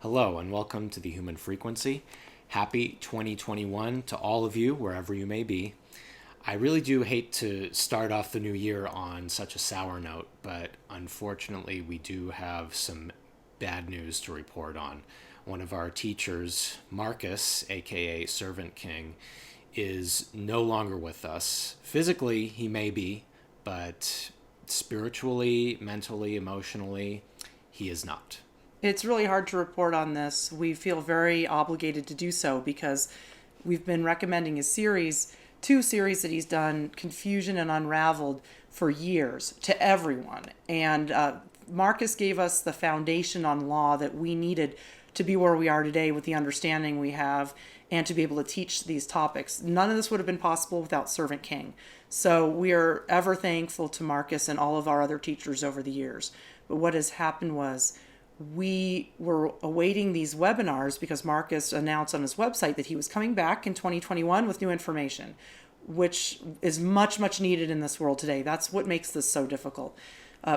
Hello and welcome to the Human Frequency. Happy 2021 to all of you, wherever you may be. I really do hate to start off the new year on such a sour note, but unfortunately we do have some bad news to report on. One of our teachers, Marcus, aka Servant King, is no longer with us. Physically, he may be, but spiritually, mentally, emotionally, he is not. It's really hard to report on this. We feel very obligated to do so because we've been recommending a series, two series that he's done, Confusion and Unraveled, for years to everyone. And Marcus gave us the foundation on law that we needed to be where we are today with the understanding we have and to be able to teach these topics. None of this would have been possible without Servant King. So we are ever thankful to Marcus and all of our other teachers over the years. But what has happened was we were awaiting these webinars because Marcus announced on his website that he was coming back in 2021 with new information, which is much, much needed in this world today. That's what makes this so difficult.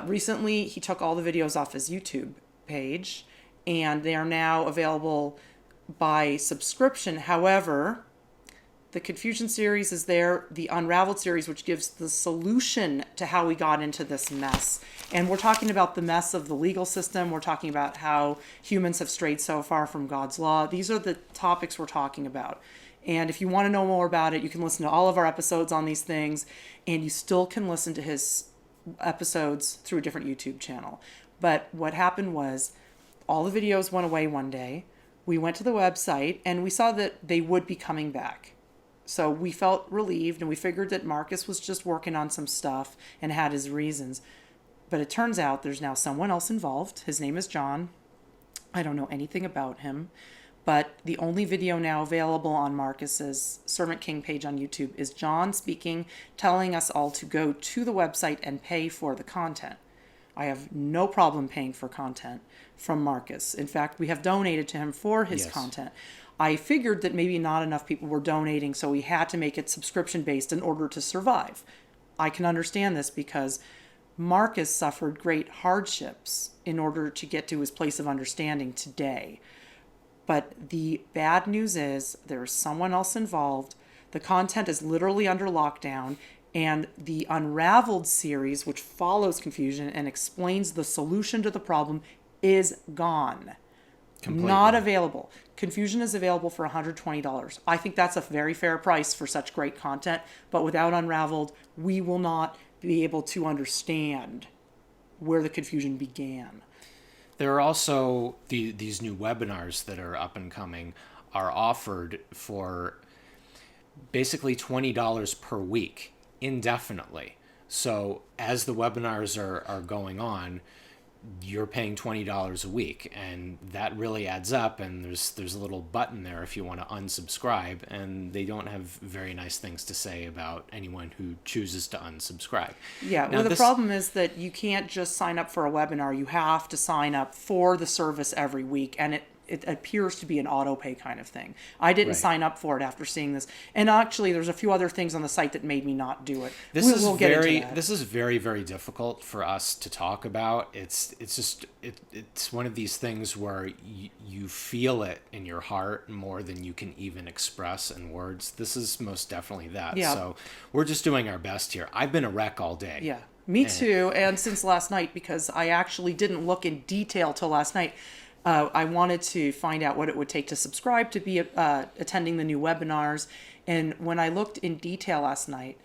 Recently, he took all the videos off his YouTube page, and they are now available by subscription. However, the Confusion series is there, the Unraveled series, which gives the solution to how we got into this mess. And we're talking about the mess of the legal system. We're talking about how humans have strayed so far from God's law. These are the topics we're talking about. And if you want to know more about it, you can listen to all of our episodes on these things, and you still can listen to his episodes through a different YouTube channel. But what happened was all the videos went away one day. We went to the website, and we saw that they would be coming back. So we felt relieved, and we figured that Marcus was just working on some stuff and had his reasons. But it turns out there's now someone else involved. His name is John. I don't know anything about him. But the only video now available on Marcus's Servant King page on YouTube is John speaking, telling us all to go to the website and pay for the content. I have no problem paying for content from Marcus. In fact, we have donated to him for his content. I figured that maybe not enough people were donating, so we had to make it subscription-based in order to survive. I can understand this because Marcus suffered great hardships in order to get to his place of understanding today. But the bad news is there's someone else involved. The content is literally under lockdown, and the Unraveled series, which follows Confusion and explains the solution to the problem, is gone. Completely. Not available. Confusion is available for $120. I think that's a very fair price for such great content, but without Unraveled, we will not be able to understand where the confusion began. There are also these new webinars that are up and coming are offered for basically $20 per week indefinitely. So as the webinars are going on, you're paying $20 a week, and that really adds up. And there's a little button there if you want to unsubscribe, and they don't have very nice things to say about anyone who chooses to unsubscribe. Yeah, well, the problem is that you can't just sign up for a webinar. You have to sign up for the service every week, and it appears to be an auto pay kind of thing. I didn't sign up for it after seeing this. And actually, there's a few other things on the site that made me not do it. We'll get into that. This is very, very difficult for us to talk about. It's one of these things where you feel it in your heart more than you can even express in words. This is most definitely that. Yeah. So we're just doing our best here. I've been a wreck all day. Yeah, me too. And since last night, because I actually didn't look in detail till last night. I wanted to find out what it would take to subscribe to be attending the new webinars. And when I looked in detail last night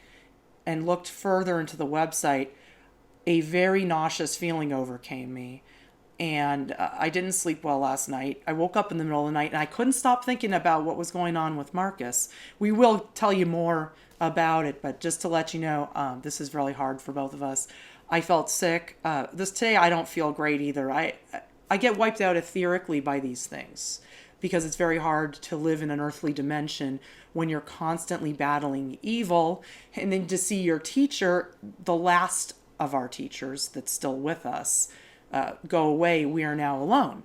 and looked further into the website, a very nauseous feeling overcame me. And I didn't sleep well last night. I woke up in the middle of the night and I couldn't stop thinking about what was going on with Marcus. We will tell you more about it, but just to let you know, this is really hard for both of us. I felt sick. Today I don't feel great either. I get wiped out etherically by these things because it's very hard to live in an earthly dimension when you're constantly battling evil. And then to see your teacher, the last of our teachers that's still with us, go away, we are now alone.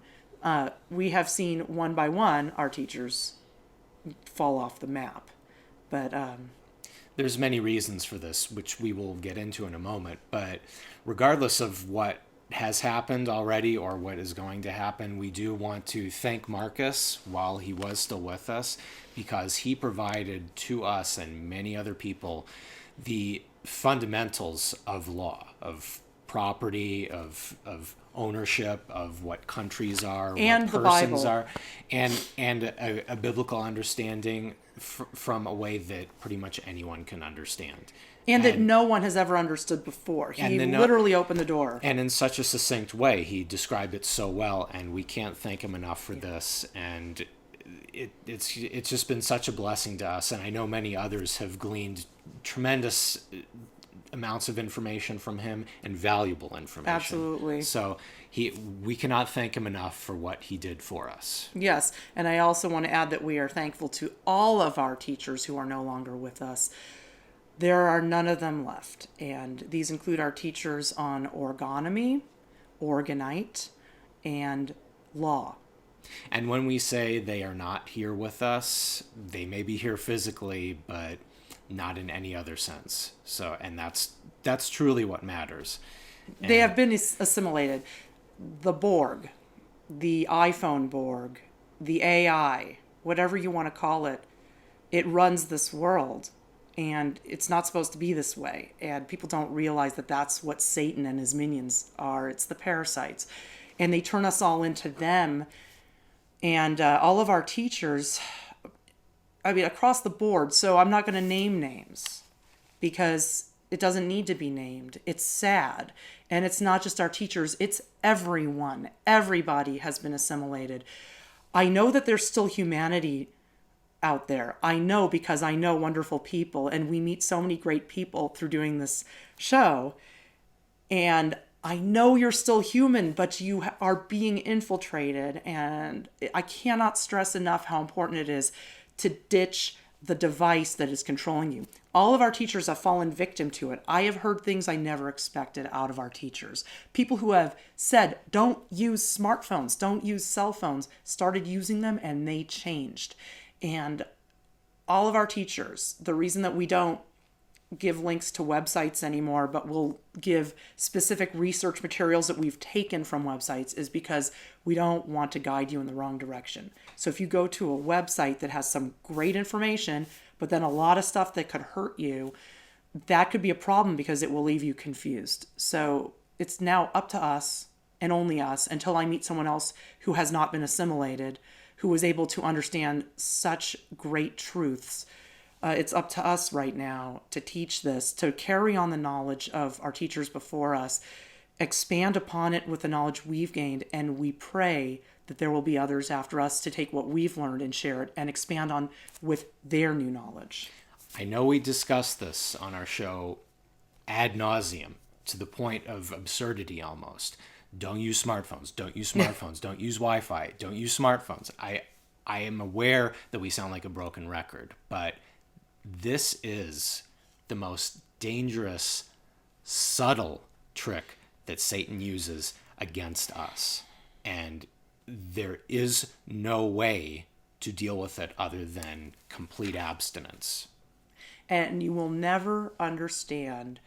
We have seen one by one our teachers fall off the map. But there's many reasons for this, which we will get into in a moment. But regardless of what has happened already or what is going to happen, we do want to thank Marcus while he was still with us, because he provided to us and many other people the fundamentals of law, of property, of ownership, of what countries are, And what the persons Bible. are, and a biblical understanding from a way that pretty much anyone can understand. And that no one has ever understood before. He literally opened the door. And in such a succinct way, he described it so well, and we can't thank him enough for this. And it's just been such a blessing to us, and I know many others have gleaned tremendous amounts of information from him and valuable information. Absolutely. So we cannot thank him enough for what he did for us. Yes, and I also want to add that we are thankful to all of our teachers who are no longer with us. There are none of them left, and these include our teachers on orgonomy, orgonite, and law. And when we say they are not here with us, they may be here physically, but not in any other sense. So, and that's truly what matters. And they have been assimilated. The Borg, the iPhone Borg, the AI, whatever you want to call it, it runs this world. And it's not supposed to be this way. And people don't realize that that's what Satan and his minions are. It's the parasites. And they turn us all into them. And all of our teachers, I mean, across the board. So I'm not going to name names because it doesn't need to be named. It's sad. And it's not just our teachers. It's everyone. Everybody has been assimilated. I know that there's still humanity out there. I know because I know wonderful people, and we meet so many great people through doing this show. And I know you're still human, but you are being infiltrated. And I cannot stress enough how important it is to ditch the device that is controlling you. All of our teachers have fallen victim to it. I have heard things I never expected out of our teachers. People who have said, don't use smartphones, don't use cell phones, started using them, and they changed. And all of our teachers, the reason that we don't give links to websites anymore, but we'll give specific research materials that we've taken from websites, is because we don't want to guide you in the wrong direction. So if you go to a website that has some great information, but then a lot of stuff that could hurt you, that could be a problem because it will leave you confused. So it's now up to us and only us, until I meet someone else who has not been assimilated, who was able to understand such great truths. It's up to us right now to teach this, to carry on the knowledge of our teachers before us, expand upon it with the knowledge we've gained, and we pray that there will be others after us to take what we've learned and share it and expand on with their new knowledge. I know we discussed this on our show ad nauseum, to the point of absurdity almost. Don't use smartphones. Don't use smartphones. Don't use Wi-Fi. Don't use smartphones. I am aware that we sound like a broken record, but this is the most dangerous, subtle trick that Satan uses against us. And there is no way to deal with it other than complete abstinence. And you will never understand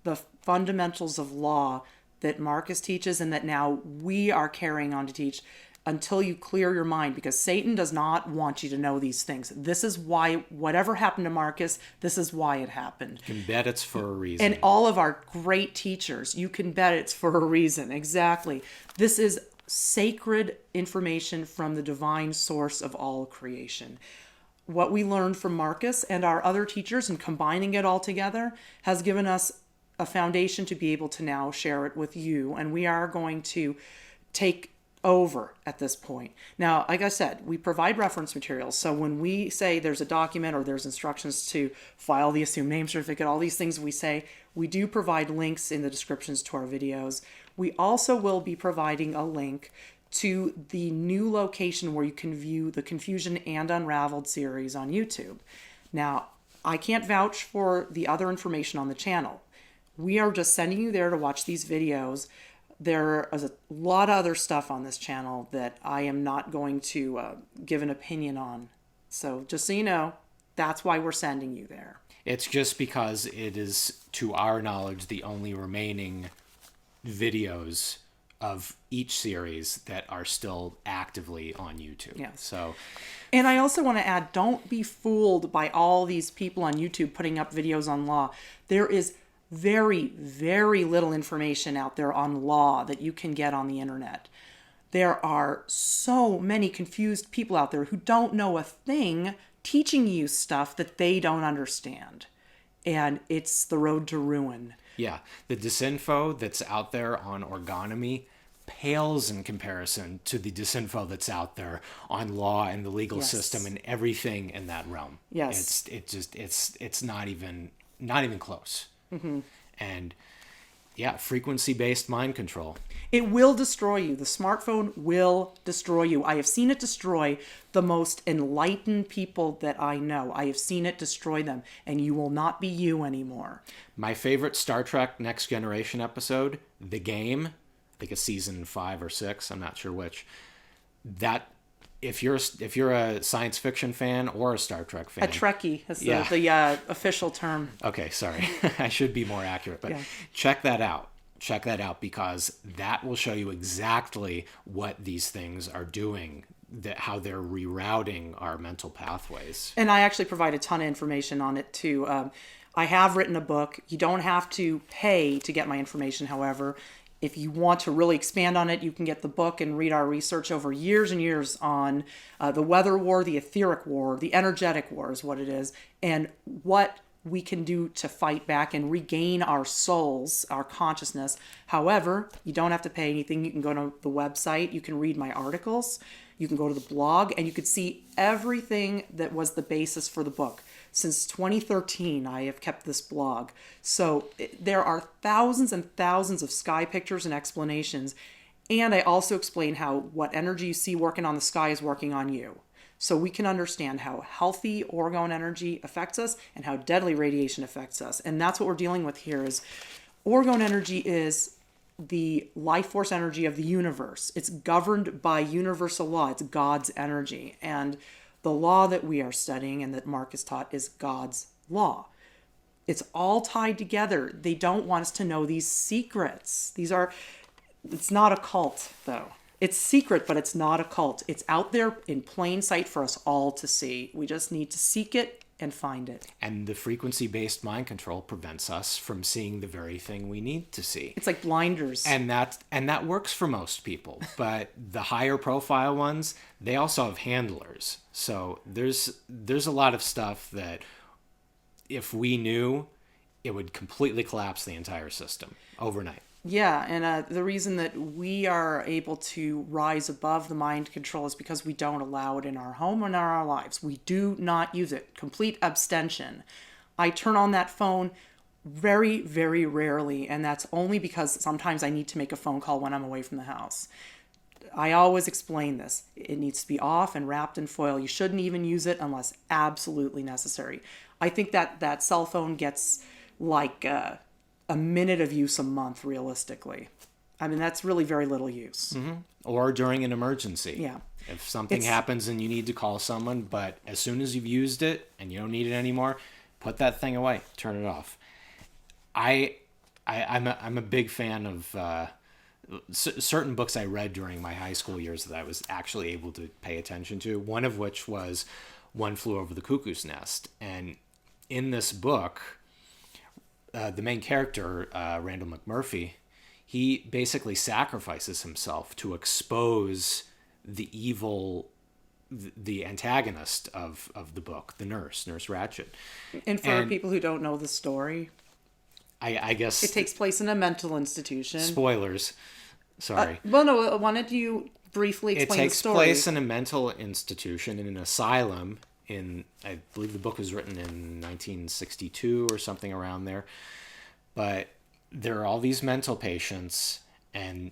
the fundamentals of law that Marcus teaches and that now we are carrying on to teach until you clear your mind, because Satan does not want you to know these things. This is why whatever happened to Marcus, this is why it happened. You can bet it's for a reason. And all of our great teachers, you can bet it's for a reason. Exactly. This is sacred information from the divine source of all creation. What we learned from Marcus and our other teachers and combining it all together has given us a foundation to be able to now share it with you. And we are going to take over at this point. Now, like I said, we provide reference materials. So when we say there's a document or there's instructions to file the assumed name certificate, all these things we say, we do provide links in the descriptions to our videos. We also will be providing a link to the new location where you can view the Confusion and Unraveled series on YouTube. Now, I can't vouch for the other information on the channel. We are just sending you there to watch these videos. There is a lot of other stuff on this channel that I am not going to give an opinion on. So just so you know, that's why we're sending you there. It's just because it is, to our knowledge, the only remaining videos of each series that are still actively on YouTube. Yes. So, and I also want to add, don't be fooled by all these people on YouTube putting up videos on law. There is very, very little information out there on law that you can get on the internet. There are so many confused people out there who don't know a thing, teaching you stuff that they don't understand. And it's the road to ruin. yeah, the disinfo that's out there on orgonomy pales in comparison to the disinfo that's out there on law and the legal Yes. system and everything in that realm. Yes. It's not even close. Mm-hmm. And yeah, frequency-based mind control. It will destroy you. The smartphone will destroy you. I have seen it destroy the most enlightened people that I know. I have seen it destroy them, and you will not be you anymore. My favorite Star Trek Next Generation episode, The Game, I think it's season 5 or 6, I'm not sure which. That if you're a science fiction fan or a Star Trek fan, A Trekkie is Yeah. the official term. okay, sorry, I should be more accurate, but Yeah. check that out. Check that out because that will show you exactly what these things are doing, how they're rerouting our mental pathways. And I actually provide a ton of information on it too. I have written a book. You don't have to pay to get my information, however. If you want to really expand on it, you can get the book and read our research over years and years on the weather war, the etheric war, the energetic war is what it is, and what we can do to fight back and regain our souls, our consciousness. However, you don't have to pay anything. You can go to the website, you can read my articles, you can go to the blog, and you can see everything that was the basis for the book. Since 2013, I have kept this blog. So there are thousands and thousands of sky pictures and explanations. And I also explain how what energy you see working on the sky is working on you. So we can understand how healthy orgone energy affects us and how deadly radiation affects us. And that's what we're dealing with here is orgone energy is the life force energy of the universe. It's governed by universal law. It's God's energy. And the law that we are studying and that Mark is taught is God's law. It's all tied together. They don't want us to know these secrets. It's not a cult, though. It's secret, but it's not a cult. It's out there in plain sight for us all to see. We just need to seek it and find it. And the frequency-based mind control prevents us from seeing the very thing we need to see. It's like blinders. And that works for most people. But the higher profile ones, they also have handlers. So there's a lot of stuff that if we knew, it would completely collapse the entire system overnight. Yeah, and the reason that we are able to rise above the mind control is because we don't allow it in our home and in our lives. We do not use it. Complete abstention. I turn on that phone very, very rarely, and that's only because sometimes I need to make a phone call when I'm away from the house. I always explain this. It needs to be off and wrapped in foil. You shouldn't even use it unless absolutely necessary. I think that cell phone gets like a minute of use a month, realistically. I mean, that's really very little use. Mm-hmm. Or during an emergency. Yeah. If something happens and you need to call someone, but as soon as you've used it and you don't need it anymore, put that thing away. Turn it off. I'm a big fan of certain books I read during my high school years that I was actually able to pay attention to. One of which was One Flew Over the Cuckoo's Nest. And in this book, the main character, Randall McMurphy, he basically sacrifices himself to expose the evil, the antagonist of the book, the Nurse Ratched. And for people who don't know the story, I guess it takes place in a mental institution. Spoilers. Sorry. Well, no, why don't you briefly explain the story? It takes place in a mental institution, in an asylum. I believe the book was written in 1962 or something around there. But there are all these mental patients, and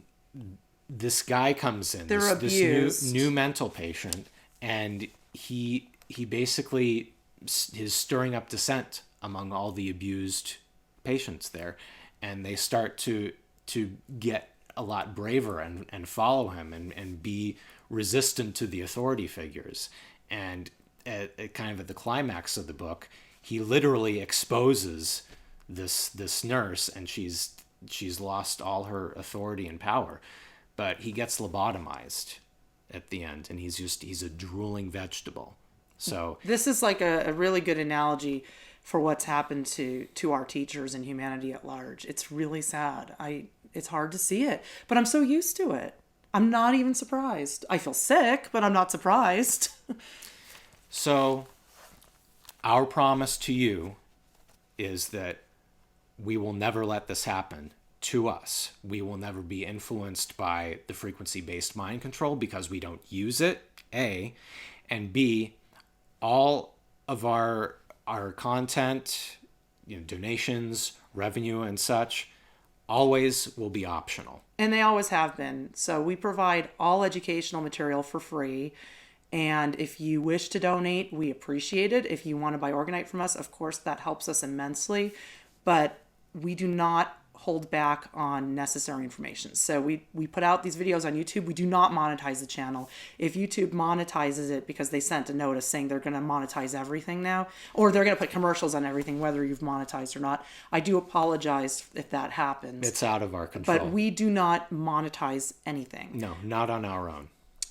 this guy comes in, this new mental patient, and he basically is stirring up dissent among all the abused patients there, and they start to get a lot braver and follow him and be resistant to the authority figures. And at kind of at the climax of the book, he literally exposes this nurse, and she's lost all her authority and power. but he gets lobotomized at the end, and he's a drooling vegetable. So this is like a really good analogy for what's happened to our teachers and humanity at large. It's really sad. It's hard to see it, but I'm so used to it. I'm not even surprised. I feel sick, but I'm not surprised. So our promise to you is that we will never let this happen to us. We will never be influenced by the frequency-based mind control because we don't use it, A, and B, all of our content, donations, revenue, and such, always will be optional. And they always have been. So we provide all educational material for free. And if you wish to donate, we appreciate it. If you want to buy Organite from us, of course, that helps us immensely. But we do not hold back on necessary information. So we put out these videos on YouTube. We do not monetize the channel. If YouTube monetizes it because they sent a notice saying they're going to monetize everything now, or they're going to put commercials on everything, whether you've monetized or not, I do apologize if that happens. It's out of our control. But we do not monetize anything. No, not on our own.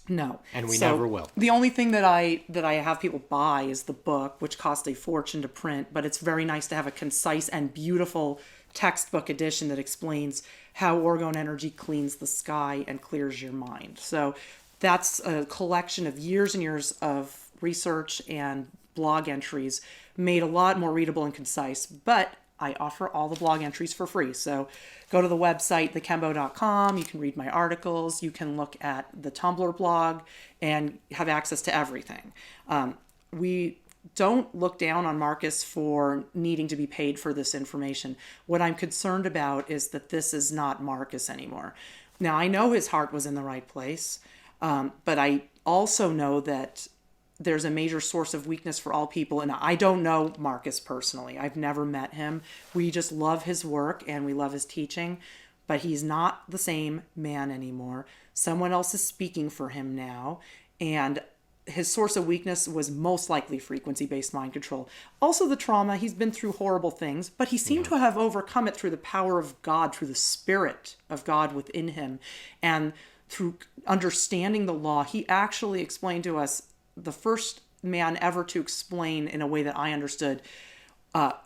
No. And we never will. The only thing that I have people buy is the book, which cost a fortune to print, but it's very nice to have a concise and beautiful textbook edition that explains how orgone energy cleans the sky and clears your mind. So that's a collection of years and years of research and blog entries made a lot more readable and concise, but I offer all the blog entries for free. So go to the website, thekembo.com. You can read my articles. You can look at the Tumblr blog and have access to everything. We don't look down on Marcus for needing to be paid for this information. What I'm concerned about is that this is not Marcus anymore. Now, I know his heart was in the right place, but I also know that there's a major source of weakness for all people. And I don't know Marcus personally. I've never met him. We just love his work and we love his teaching, but he's not the same man anymore. Someone else is speaking for him now. And his source of weakness was most likely frequency-based mind control. Also the trauma, he's been through horrible things, but he seemed to have overcome it through the power of God, through the spirit of God within him. And through understanding the law, he actually explained to us, the first man ever to explain in a way that I understood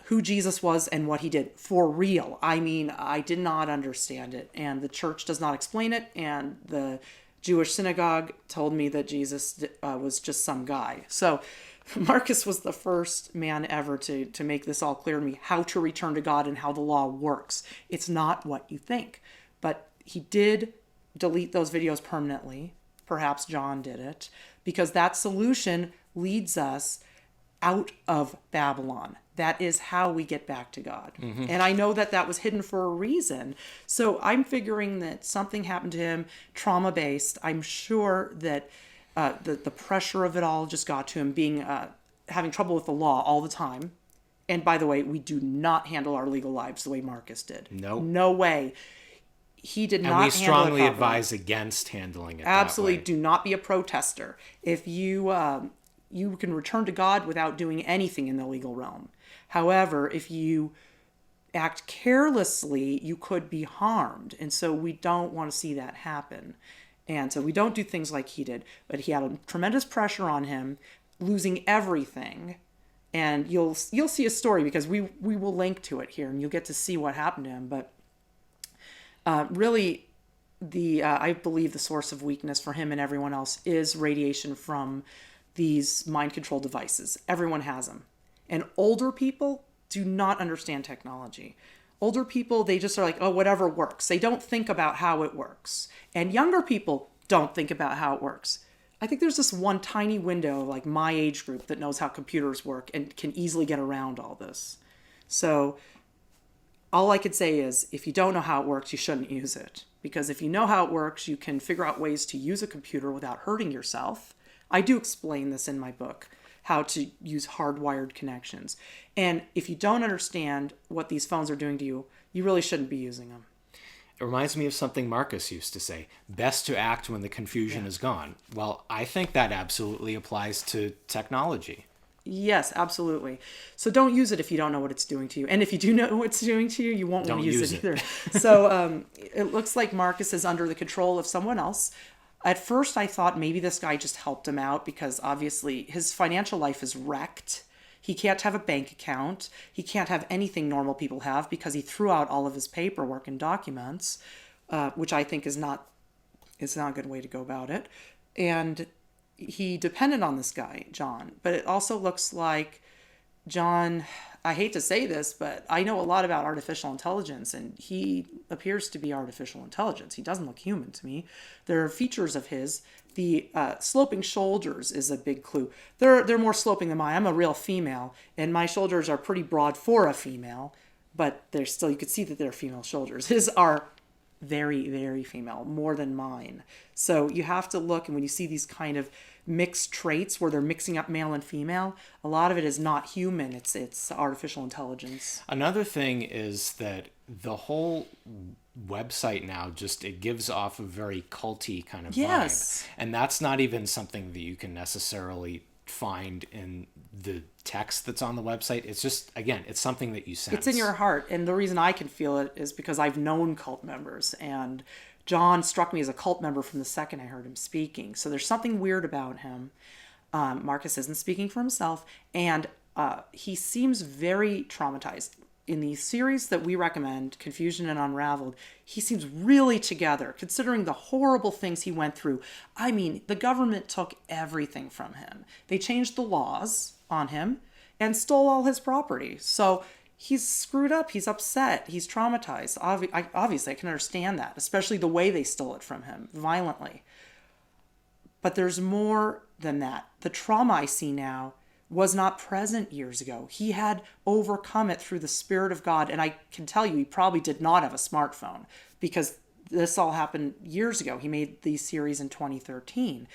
who Jesus was and what he did for real. I mean, I did not understand it, and the church does not explain it, and the Jewish synagogue told me that Jesus was just some guy. So Marcus was the first man ever to make this all clear to me, how to return to God and how the law works. It's not what you think. But he did delete those videos permanently. Perhaps John did it, because that solution leads us out of Babylon. That is how we get back to God. Mm-hmm. And I know that was hidden for a reason. So I'm figuring that something happened to him, trauma-based. I'm sure that the pressure of it all just got to him, being having trouble with the law all the time. And by the way, we do not handle our legal lives the way Marcus did. Nope. No way. He did not handle it. And we strongly advise against handling it Absolutely. that way. Do not be a protester. If you you can return to God without doing anything in the legal realm. However, if you act carelessly, you could be harmed. And so we don't want to see that happen. And so we don't do things like he did. But he had a tremendous pressure on him, losing everything. And you'll see a story, because we will link to it here, and you'll get to see what happened to him. But really, I believe the source of weakness for him and everyone else is radiation from these mind control devices. Everyone has them. And older people do not understand technology. Older people, they just are like, oh, whatever works. They don't think about how it works. And younger people don't think about how it works. I think there's this one tiny window, like my age group, that knows how computers work and can easily get around all this. So all I could say is, if you don't know how it works, you shouldn't use it. Because if you know how it works, you can figure out ways to use a computer without hurting yourself. I do explain this in my book, how to use hardwired connections. And if you don't understand what these phones are doing to you, you really shouldn't be using them. It reminds me of something Marcus used to say, best to act when the confusion is gone. Well, I think that absolutely applies to technology. Yes, absolutely. So don't use it if you don't know what it's doing to you. And if you do know what it's doing to you, you won't want to use it either. So it looks like Marcus is under the control of someone else. At first, I thought maybe this guy just helped him out because obviously his financial life is wrecked. He can't have a bank account. He can't have anything normal people have because he threw out all of his paperwork and documents, which I think is not a good way to go about it. And he depended on this guy, John. But it also looks like John, I hate to say this, but I know a lot about artificial intelligence, and he appears to be artificial intelligence. He doesn't look human to me. There are features of his. The sloping shoulders is a big clue. They're more sloping than mine. I'm a real female, and my shoulders are pretty broad for a female, but they're still, you could see that they're female shoulders. His are very, very female, more than mine. So you have to look, and when you see these kind of mixed traits where they're mixing up male and female, a lot of it is not human. It's artificial intelligence. Another thing is that the whole website now just, it gives off a very culty kind of vibe. And that's not even something that you can necessarily find in the text that's on the website. It's just, again, it's something that you sense. It's in your heart. And the reason I can feel it is because I've known cult members, and John struck me as a cult member from the second I heard him speaking. So there's something weird about him. Marcus isn't speaking for himself, and he seems very traumatized. In the series that we recommend, Confusion and Unraveled, he seems really together, considering the horrible things he went through. I mean, the government took everything from him. They changed the laws on him and stole all his property. So he's screwed up. He's upset. He's traumatized. Obviously, I can understand that, especially the way they stole it from him, violently. But there's more than that. The trauma I see now was not present years ago. He had overcome it through the Spirit of God. And I can tell you, he probably did not have a smartphone, because this all happened years ago. He made the series in 2013.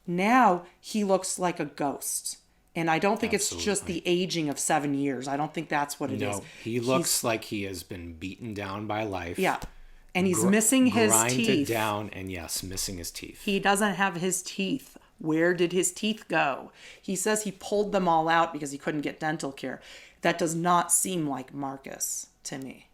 Now he looks like a ghost. And I don't think it's just the aging of 7 years. I don't think that's what it is. No, he looks like he has been beaten down by life. Yeah. And he's missing his teeth. Grinded down, and yes, missing his teeth. He doesn't have his teeth. Where did his teeth go? He says he pulled them all out because he couldn't get dental care. That does not seem like Marcus to me.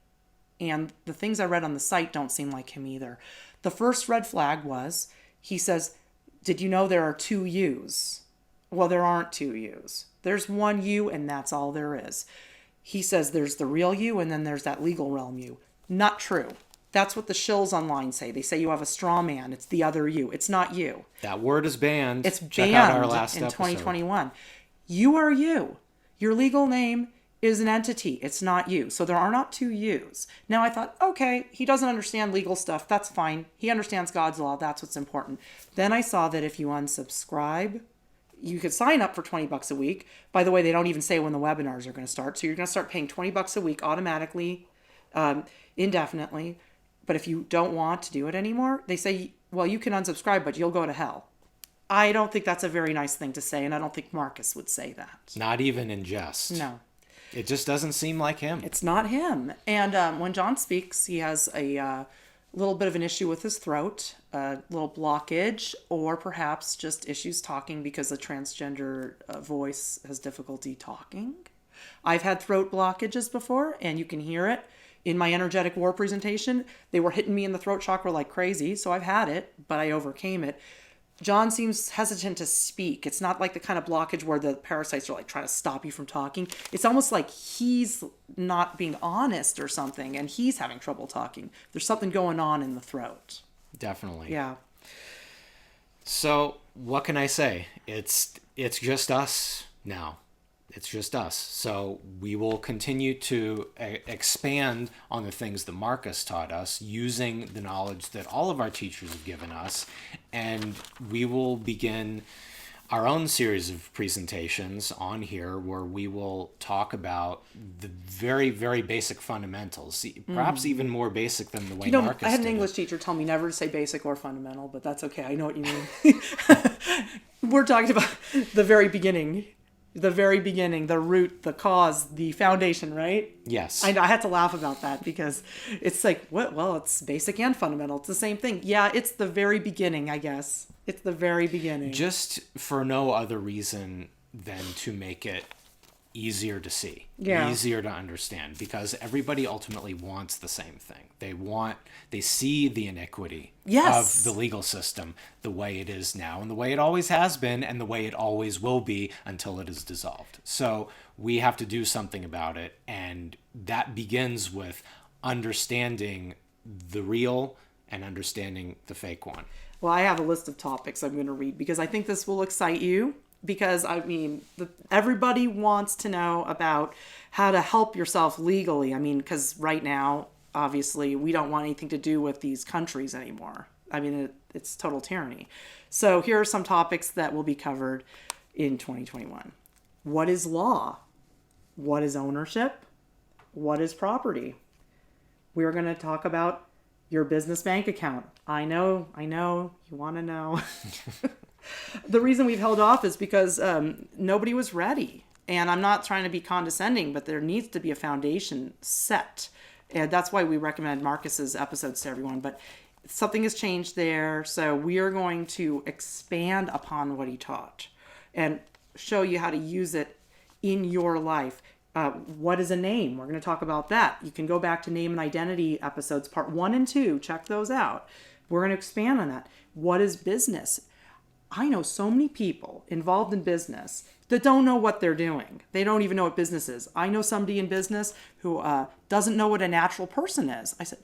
And the things I read on the site don't seem like him either. The first red flag was, he says, did you know there are 2 yous? Well, there aren't 2 yous. There's 1 you, and that's all there is. He says there's the real you, and then there's that legal realm you. Not true. That's what the shills online say. They say you have a straw man. It's the other you. It's not you. That word is banned. It's Check banned out our last in episode. 2021. You are you. Your legal name is an entity. It's not you. So there are not 2 yous. Now I thought, okay, he doesn't understand legal stuff. That's fine. He understands God's law. That's what's important. Then I saw that if you unsubscribe, you could sign up for $20 a week. By the way, they don't even say when the webinars are going to start. So you're going to start paying $20 a week automatically, indefinitely. But if you don't want to do it anymore, they say, well, you can unsubscribe, but you'll go to hell. I don't think that's a very nice thing to say, and I don't think Marcus would say that. Not even in jest. No. It just doesn't seem like him. It's not him. And when John speaks, he has a little bit of an issue with his throat, a little blockage, or perhaps just issues talking because the transgender voice has difficulty talking. I've had throat blockages before, and you can hear it. In my energetic war presentation, they were hitting me in the throat chakra like crazy, so I've had it, but I overcame it. John seems hesitant to speak. It's not like the kind of blockage where the parasites are like trying to stop you from talking. It's almost like he's not being honest or something, and he's having trouble talking. There's something going on in the throat. Definitely. Yeah. So what can I say? It's just us now. It's just us. So we will continue to expand on the things that Marcus taught us using the knowledge that all of our teachers have given us. And we will begin our own series of presentations on here where we will talk about the very, very basic fundamentals, perhaps even more basic than the way Marcus did. I had an English teacher tell me never to say basic or fundamental, but that's okay. I know what you mean. We're talking about the very beginning. The very beginning, the root, the cause, the foundation, right? Yes. I had to laugh about that because it's like, what? Well, it's basic and fundamental. It's the same thing. Yeah, it's the very beginning, I guess. It's the very beginning. Just for no other reason than to make it easier to see, Yeah. easier to understand, because everybody ultimately wants the same thing. They see the iniquity Yes. of the legal system the way it is now and the way it always has been and the way it always will be until it is dissolved. So we have to do something about it. And that begins with understanding the real and understanding the fake one. Well, I have a list of topics I'm going to read because I think this will excite you. Because, everybody wants to know about how to help yourself legally. Because right now, obviously, we don't want anything to do with these countries anymore. It's total tyranny. So here are some topics that will be covered in 2021. What is law? What is ownership? What is property? We're going to talk about your business bank account. I know, you want to know. The reason we've held off is because nobody was ready. And I'm not trying to be condescending, but there needs to be a foundation set. And that's why we recommend Marcus's episodes to everyone. But something has changed there. So we are going to expand upon what he taught and show you how to use it in your life. What is a name? We're going to talk about that. You can go back to name and identity episodes, part 1 and 2. Check those out. We're going to expand on that. What is business? I know so many people involved in business that don't know what they're doing. They don't even know what business is. I know somebody in business who doesn't know what a natural person is. I said,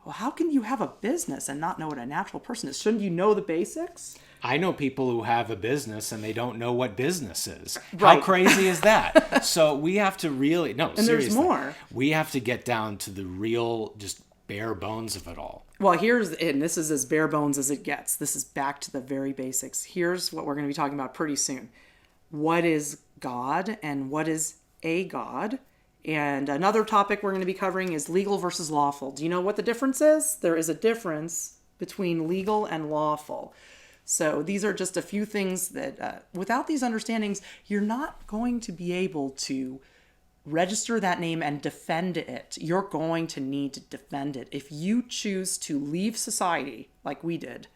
well, how can you have a business and not know what a natural person is? Shouldn't you know the basics? I know people who have a business and they don't know what business is. Right. How crazy is that? So we have to really, no, And seriously. there's more. We have to get down to the real, just bare bones of it all. Well, and this is as bare bones as it gets. This is back to the very basics. Here's what we're going to be talking about pretty soon. What is God and what is a God? And another topic we're going to be covering is legal versus lawful. Do you know what the difference is? There is a difference between legal and lawful. So these are just a few things that without these understandings, you're not going to be able to register that name and defend it. You're going to need to defend it. If you choose to leave society like we did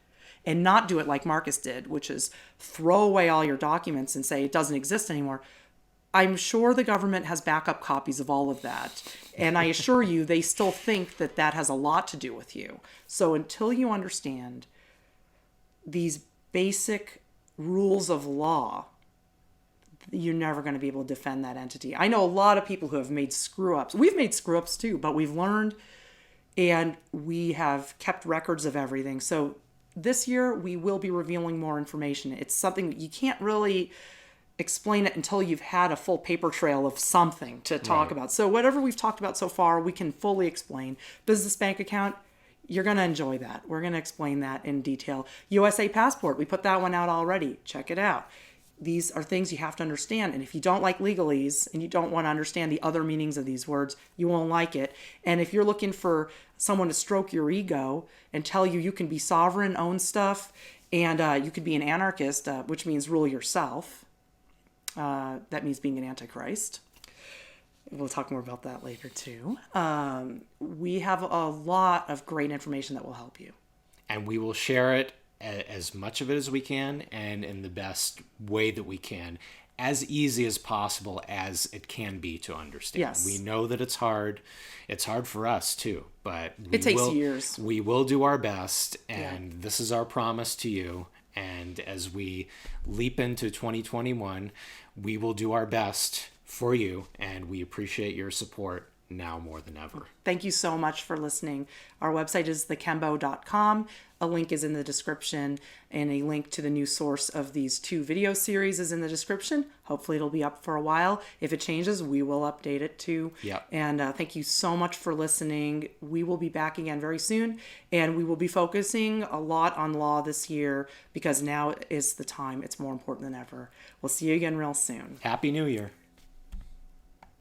and not do it like Marcus did, which is throw away all your documents and say it doesn't exist anymore, I'm sure the government has backup copies of all of that. And I assure you, they still think that that has a lot to do with you. So until you understand these basic rules of law, you're never going to be able to defend that entity. I know a lot of people who have made screw-ups. We've made screw-ups too, but we've learned and we have kept records of everything. So this year we will be revealing more information. It's something you can't really explain it until you've had a full paper trail of something to talk about. So whatever we've talked about so far, we can fully explain. Business bank account, you're going to enjoy that. We're going to explain that in detail. USA passport, we put that one out already. Check it out. These are things you have to understand. And if you don't like legalese and you don't want to understand the other meanings of these words, you won't like it. And if you're looking for someone to stroke your ego and tell you you can be sovereign, own stuff, and you could be an anarchist, which means rule yourself. That means being an antichrist. We'll talk more about that later too. We have a lot of great information that will help you. And we will share it, as much of it as we can, and in the best way that we can, as easy as possible as it can be to understand. Yes. We know that it's hard. It's hard for us too, but it takes years. We will do our best, and this is our promise to you. And as we leap into 2021, we will do our best for you, and we appreciate your support now more than ever. Thank you so much for listening. Our website is thekembo.com. A link is in the description, and a link to the new source of these 2 video series is in the description. Hopefully it'll be up for a while. If it changes, we will update it too. Yep. And thank you so much for listening. We will be back again very soon, and we will be focusing a lot on law this year because now is the time. It's more important than ever. We'll see you again real soon. Happy New Year.